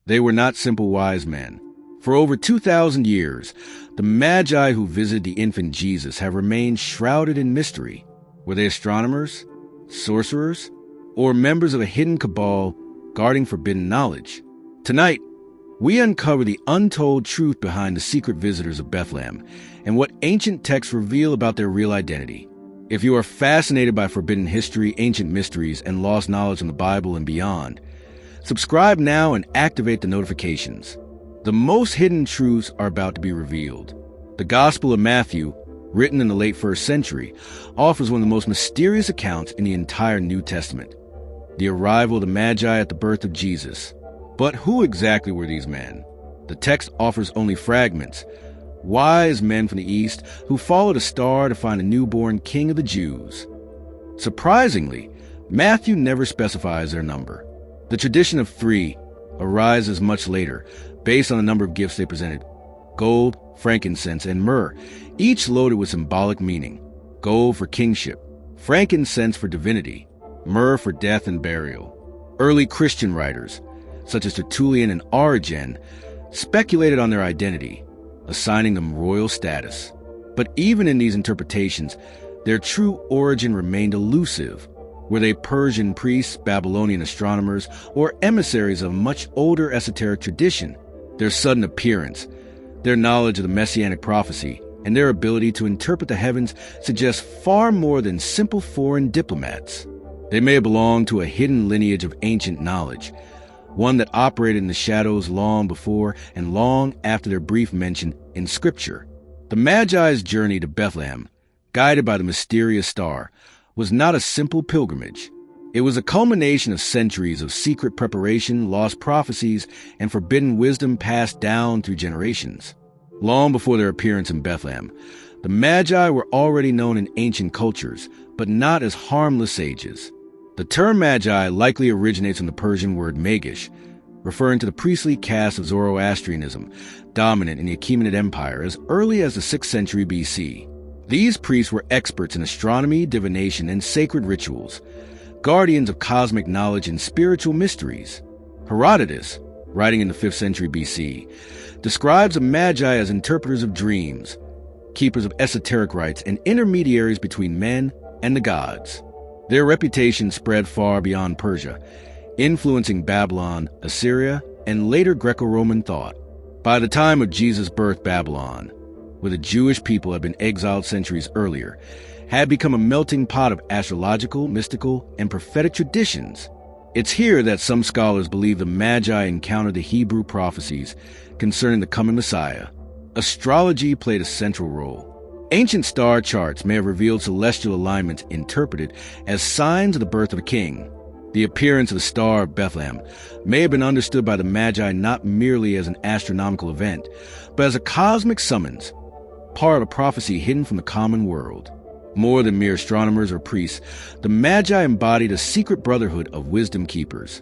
They were not simple wise men. For over 2,000 years, the Magi who visited the infant Jesus have remained shrouded in mystery. Were they astronomers, sorcerers, or members of a hidden cabal guarding forbidden knowledge? Tonight, we uncover the untold truth behind the secret visitors of Bethlehem and what ancient texts reveal about their real identity. If you are fascinated by forbidden history, ancient mysteries, and lost knowledge in the Bible and beyond, subscribe now and activate the notifications. The most hidden truths are about to be revealed. The Gospel of Matthew, written in the late 1st century, offers one of the most mysterious accounts in the entire New Testament: the arrival of the Magi at the birth of Jesus. But who exactly were these men? The text offers only fragments. Wise men from the east who followed a star to find a newborn king of the Jews. Surprisingly, Matthew never specifies their number. The tradition of 3 arises much later, based on the number of gifts they presented: gold, frankincense, and myrrh, each loaded with symbolic meaning. Gold for kingship, frankincense for divinity, myrrh for death and burial. Early Christian writers, such as Tertullian and Origen, speculated on their identity, assigning them royal status. But even in these interpretations, their true origin remained elusive. Were they Persian priests, Babylonian astronomers, or emissaries of a much older esoteric tradition? Their sudden appearance, their knowledge of the messianic prophecy, and their ability to interpret the heavens suggest far more than simple foreign diplomats. They may have belonged to a hidden lineage of ancient knowledge, one that operated in the shadows long before and long after their brief mention in Scripture. The Magi's journey to Bethlehem, guided by the mysterious star, was not a simple pilgrimage. It was a culmination of centuries of secret preparation, lost prophecies, and forbidden wisdom passed down through generations. Long before their appearance in Bethlehem, the Magi were already known in ancient cultures, but not as harmless sages. The term Magi likely originates from the Persian word magish, referring to the priestly caste of Zoroastrianism, dominant in the Achaemenid Empire as early as the 6th century BC. These priests were experts in astronomy, divination, and sacred rituals, guardians of cosmic knowledge and spiritual mysteries. Herodotus, writing in the 5th century BC, describes the Magi as interpreters of dreams, keepers of esoteric rites, and intermediaries between men and the gods. Their reputation spread far beyond Persia, influencing Babylon, Assyria, and later Greco-Roman thought. By the time of Jesus' birth, Babylon, where the Jewish people had been exiled centuries earlier, had become a melting pot of astrological, mystical, and prophetic traditions. It's here that some scholars believe the Magi encountered the Hebrew prophecies concerning the coming Messiah. Astrology played a central role. Ancient star charts may have revealed celestial alignments interpreted as signs of the birth of a king. The appearance of the Star of Bethlehem may have been understood by the Magi not merely as an astronomical event, but as a cosmic summons, part of a prophecy hidden from the common world. More than mere astronomers or priests, the Magi embodied a secret brotherhood of wisdom keepers,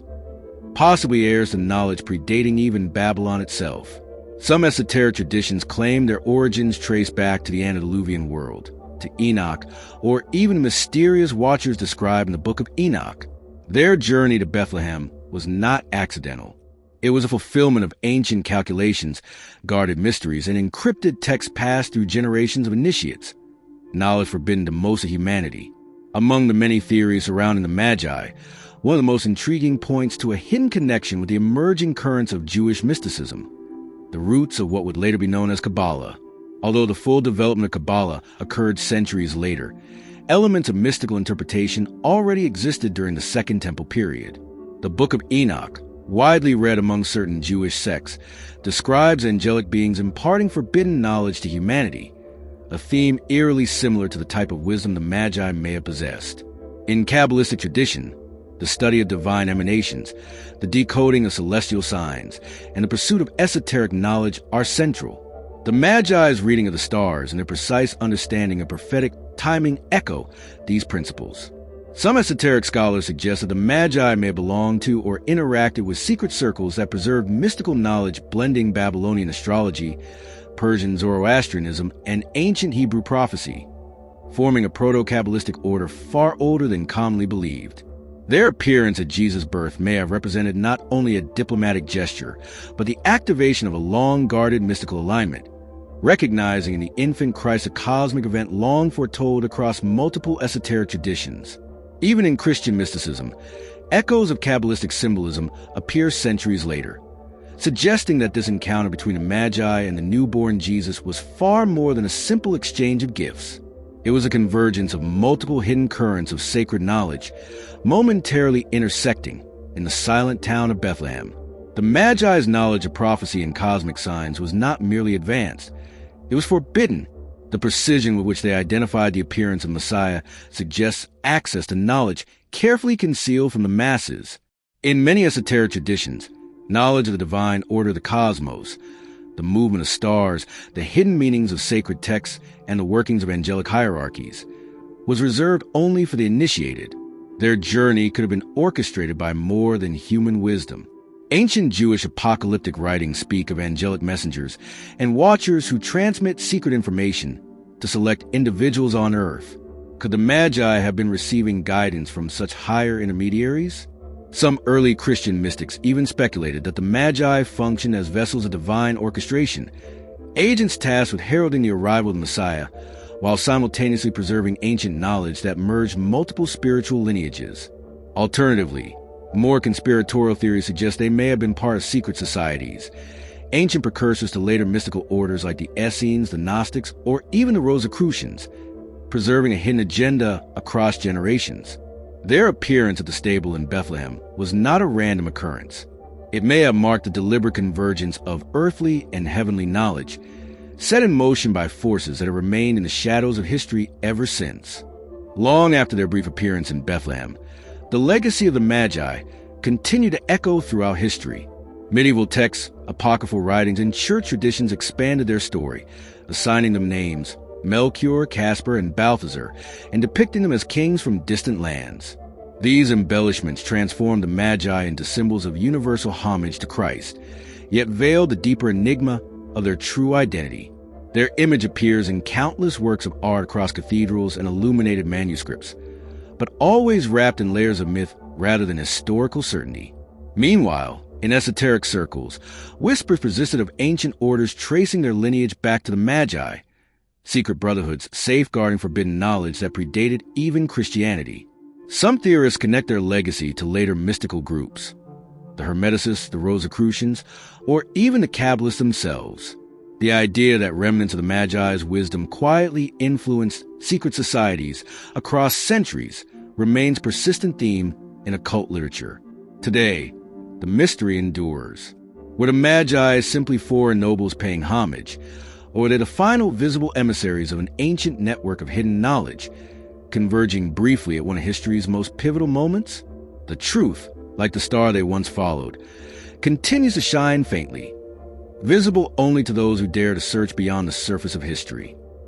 possibly heirs to knowledge predating even Babylon itself. Some esoteric traditions claim their origins trace back to the antediluvian world, to Enoch, or even mysterious watchers described in the Book of Enoch. Their journey to Bethlehem was not accidental. It was a fulfillment of ancient calculations, guarded mysteries, and encrypted texts passed through generations of initiates, knowledge forbidden to most of humanity. Among the many theories surrounding the Magi, one of the most intriguing points to a hidden connection with the emerging currents of Jewish mysticism, the roots of what would later be known as Kabbalah. Although the full development of Kabbalah occurred centuries later, elements of mystical interpretation already existed during the Second Temple period. The Book of Enoch, widely read among certain Jewish sects, describes angelic beings imparting forbidden knowledge to humanity, a theme eerily similar to the type of wisdom the Magi may have possessed. In Kabbalistic tradition, the study of divine emanations, the decoding of celestial signs, and the pursuit of esoteric knowledge are central. The Magi's reading of the stars and their precise understanding of prophetic timing echo these principles. Some esoteric scholars suggest that the Magi may have belonged to or interacted with secret circles that preserved mystical knowledge blending Babylonian astrology, Persian Zoroastrianism, and ancient Hebrew prophecy, forming a proto-Kabbalistic order far older than commonly believed. Their appearance at Jesus' birth may have represented not only a diplomatic gesture, but the activation of a long-guarded mystical alignment, recognizing in the infant Christ a cosmic event long foretold across multiple esoteric traditions. Even in Christian mysticism, echoes of Kabbalistic symbolism appear centuries later, suggesting that this encounter between the Magi and the newborn Jesus was far more than a simple exchange of gifts. It was a convergence of multiple hidden currents of sacred knowledge, momentarily intersecting in the silent town of Bethlehem. The Magi's knowledge of prophecy and cosmic signs was not merely advanced, it was forbidden. The precision with which they identified the appearance of Messiah suggests access to knowledge carefully concealed from the masses. In many esoteric traditions, knowledge of the divine order of the cosmos, the movement of stars, the hidden meanings of sacred texts, and the workings of angelic hierarchies, was reserved only for the initiated. Their journey could have been orchestrated by more than human wisdom. Ancient Jewish apocalyptic writings speak of angelic messengers and watchers who transmit secret information to select individuals on earth. Could the Magi have been receiving guidance from such higher intermediaries? Some early Christian mystics even speculated that the Magi functioned as vessels of divine orchestration, agents tasked with heralding the arrival of the Messiah, while simultaneously preserving ancient knowledge that merged multiple spiritual lineages. Alternatively, more conspiratorial theories suggest they may have been part of secret societies, ancient precursors to later mystical orders like the Essenes, the Gnostics, or even the Rosicrucians, preserving a hidden agenda across generations. Their appearance at the stable in Bethlehem was not a random occurrence. It may have marked the deliberate convergence of earthly and heavenly knowledge, set in motion by forces that have remained in the shadows of history ever since. Long after their brief appearance in Bethlehem, the legacy of the Magi continued to echo throughout history. Medieval texts, apocryphal writings, and church traditions expanded their story, assigning them names Melchior, Caspar, and Balthazar, and depicting them as kings from distant lands. These embellishments transformed the Magi into symbols of universal homage to Christ, yet veiled the deeper enigma of their true identity. Their image appears in countless works of art across cathedrals and illuminated manuscripts, but always wrapped in layers of myth rather than historical certainty. Meanwhile, in esoteric circles, whispers persisted of ancient orders tracing their lineage back to the Magi, secret brotherhoods safeguarding forbidden knowledge that predated even Christianity. Some theorists connect their legacy to later mystical groups, the Hermeticists, the Rosicrucians, or even the Kabalists themselves. The idea that remnants of the Magi's wisdom quietly influenced secret societies across centuries remains a persistent theme in occult literature. Today, the mystery endures. Were the Magi simply foreign nobles paying homage, or were they the final visible emissaries of an ancient network of hidden knowledge, converging briefly at one of history's most pivotal moments? The truth, like the star they once followed, continues to shine faintly, visible only to those who dare to search beyond the surface of history.